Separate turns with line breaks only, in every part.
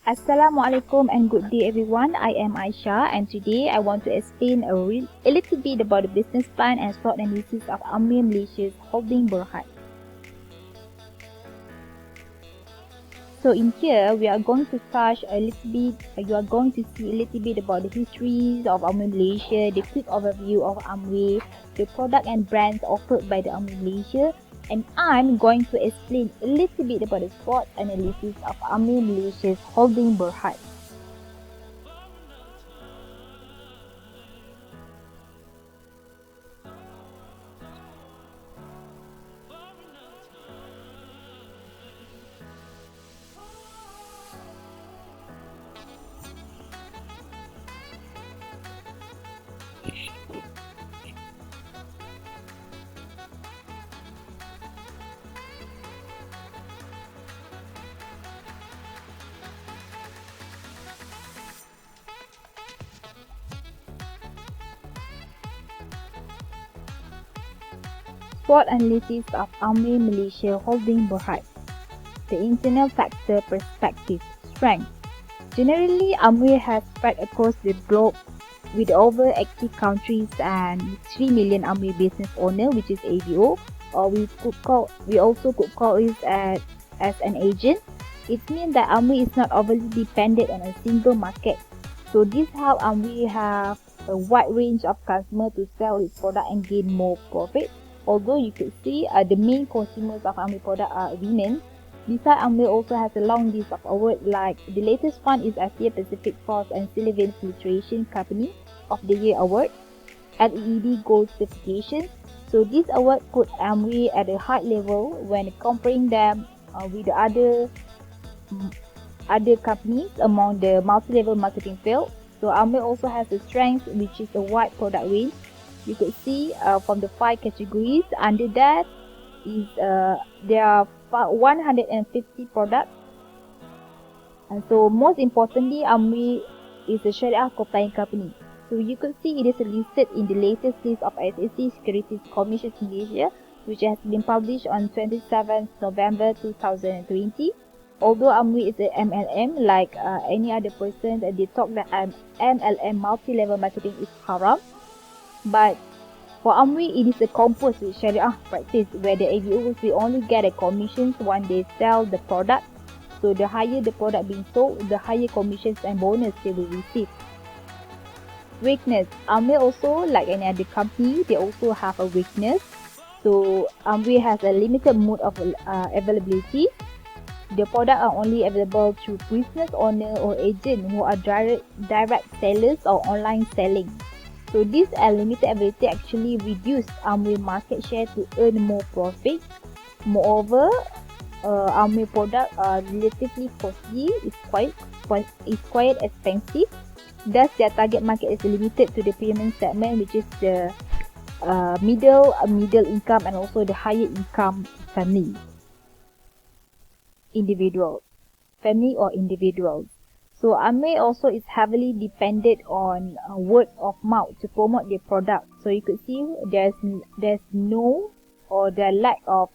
Assalamualaikum and good day everyone. I am Aisha and today I want to explain a little bit about the business plan and SWOT analysis of Amir Malaysia's holding Berhad. So in here we are going to touch a little bit, you are going to see a little bit about the histories of Amir Malaysia, the quick overview of Amir, the product and brands offered by the Amir Malaysia, and I'm going to explain a little bit about the SWOT analysis of Amir Malaysia's holding Berhad. SWOT analysis of Amir Malaysia holding Berhad. The internal factor perspective. Strength. Generally, Amir has spread across the globe with over 80 countries and 3 million Amir business owner, which is ABO, or we also could call it as an agent. It means that Amir is not overly dependent on a single market. So this helps Amir have a wide range of customers to sell its product and gain more profit. Although you could see the main consumers of Amir product are women, besides Amir also has a long list of awards, like the latest one is Asia Pacific Force and Sullivan Filtration Company of the Year Award, LED Gold Certification. So this award put Amir at a high level when comparing them with the other companies among the multi-level marketing field. So Amir also has a strength, which is a wide product range. You could see from the 5 categories. Under that is there are 150 products, and so most importantly, Amir is a Sharia compliant company. So you could see it is listed in the latest list of SEC Securities Commission Malaysia, which has been published on 27th November 2020. Although Amir is a MLM, like any other person, they talk that MLM multi-level marketing is haram. But for Amir, it is a composed with Sharia practice, where the ABOs will only get a commissions when they sell the product. So the higher the product being sold, the higher commissions and bonus they will receive. Weakness. Amir also, like any other company, they also have a weakness. So Amir has a limited mode of availability. The products are only available through business owner or agent who are direct sellers or online selling. So this limited ability actually reduced Amir market share to earn more profit. Moreover, Amir product are relatively costly, it's quite expensive. Thus, their target market is limited to the premium segment, which is the middle income and also the higher income family or individuals. So Amir also is heavily dependent on word of mouth to promote their product. So you could see there's no or the lack of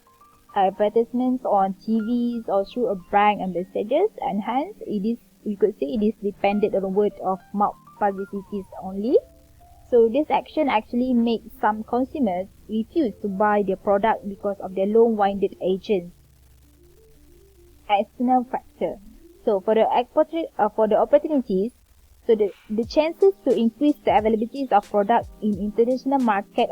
advertisements on TVs or through a brand ambassadors, and hence you could say it is dependent on word of mouth publicities only. So this action actually makes some consumers refuse to buy their product because of their long-winded agents. External factor. So for the opportunities, so the chances to increase the availabilities of products in international market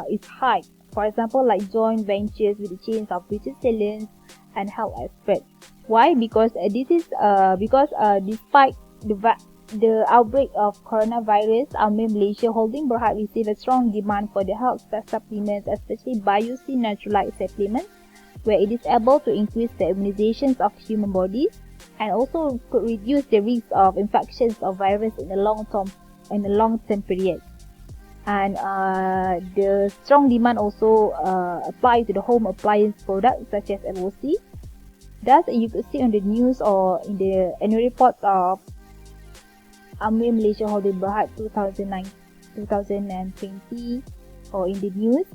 is high. For example, like joint ventures with the chains of British Salons and health experts. Why? Because despite the outbreak of coronavirus, Amir Malaysia holding Berhad received a strong demand for the health supplements, especially Biosyn Naturalite supplements, where it is able to increase the immunizations of human bodies and also could reduce the risk of infections of virus in the long term period. And the strong demand also applies to the home appliance products such as LOC. Thus, you could see on the news or in the annual reports of Amir Malaysia holding Berhad 2020 or in the news,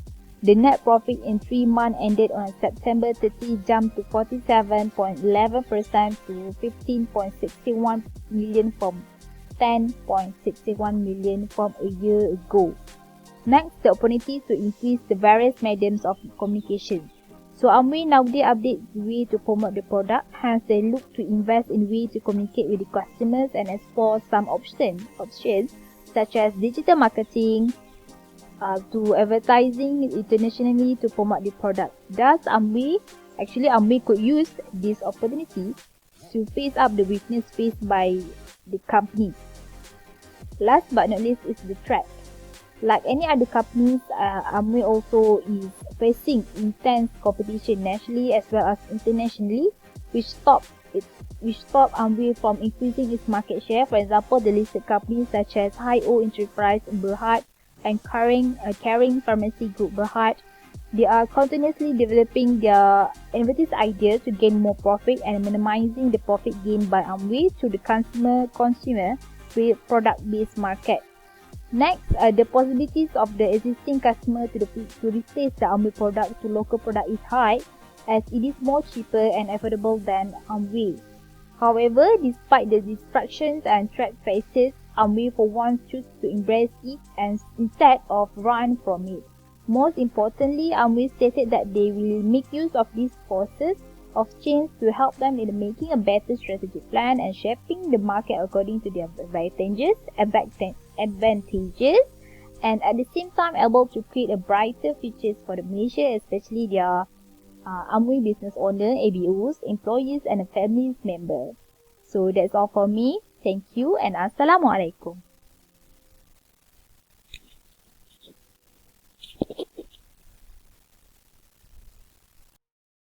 The net profit in 3 months ended on September 30 jumped to 47.11% to 15.61 million from 10.61 million from a year ago. Next, the opportunity to increase the various mediums of communication. So Amway nowadays updates the way to promote the product, hence they look to invest in way to communicate with the customers and explore some options such as digital marketing, to advertising internationally to promote the product. Thus, Amway could use this opportunity to face up the weakness faced by the company. Last but not least is the threat. Like any other companies, Amway also is facing intense competition nationally as well as internationally, which stopped Amway from increasing its market share. For example, the listed companies such as Hi-O Enterprise Berhad and Caring Pharmacy Group Berhad, they are continuously developing their innovative ideas to gain more profit and minimizing the profit gained by Amway to the consumer with product-based market. Next, the possibilities of the existing customer to replace the Amway product to local product is high, as it is more cheaper and affordable than Amway. However, despite the distractions and threat faces, Amway for once choose to embrace it and instead of run from it. Most importantly, Amway stated that they will make use of these forces of change to help them in making a better strategic plan and shaping the market according to their advantages, and at the same time able to create a brighter future for the Malaysia, especially their Amway business owner, ABOs, employees and families member. So that's all for me. Thank you and Assalamualaikum.